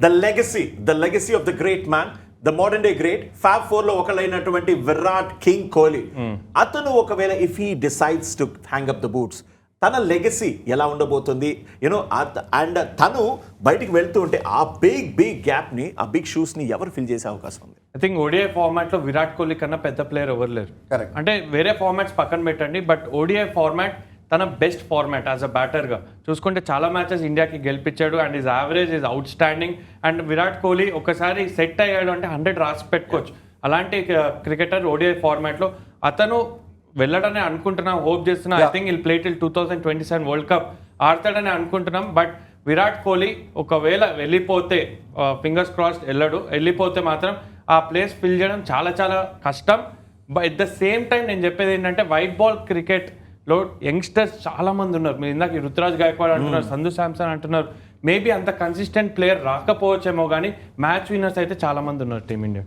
The legacy of the great man, the modern day great, fab 4 లో ఒకళ్ళైనటువంటి Virat king Kohli. అతను ఒకవేళ if he decides to hang up the boots, తన legacy ఎలా ఉండబోతుంది you know, and తను బయటికి వెళ్తూ ఉంటే ఆ బిగ్ గ్యాప్ ని, ఆ బిగ్ షూస్ ని ఎవరు ఫిల్ చేసే అవకాశం ఉంది? ఐ థింక్ ఓడిఐ ఫార్మాట్ లో విరాట్ కోహ్లీ కన్నా పెద్ద ప్లేయర్ ఎవరు లేరు. Correct. అంటే వేరే ఫార్మాట్స్ పక్కన పెట్టండి, బట్ ఓడిఐ ఫార్మాట్ తన బెస్ట్ ఫార్మాట్ యాజ్ అ బ్యాటర్గా చూసుకుంటే చాలా మ్యాచెస్ ఇండియాకి గెలిపించాడు and is average is outstanding. And Virat Kohli ఒకసారి సెట్ అయ్యాడు అంటే 100 రాసి పెట్టుకోవచ్చు. అలాంటి క్రికెటర్ ఓడిఐ ఫార్మాట్లో అతను వెళ్ళడని అనుకుంటున్నాం, హోప్ చేస్తున్నాం. I think will play till 2027 world cup ఆడతాడని అనుకుంటున్నాం. బట్ విరాట్ కోహ్లీ ఒకవేళ వెళ్ళిపోతే, ఫింగర్స్ క్రాస్డ్ వెళ్ళిపోతే మాత్రం ఆ ప్లేస్ ఫిల్ చేయడం చాలా చాలా కష్టం. But at the same time నేను చెప్పేది ఏంటంటే వైట్ బాల్ క్రికెట్లో యంగ్స్టర్స్ చాలా మంది ఉన్నారు. మీరు ఇందాక రుతురాజ్ గాయక్వాడ్ అంటున్నారు, సంజు శాంసన్ అంటున్నారు. మేబీ అంత కన్సిస్టెంట్ ప్లేయర్ రాకపోవచ్చేమో కానీ మ్యాచ్ విన్నర్స్ అయితే చాలా మంది ఉన్నారు టీమిండియా.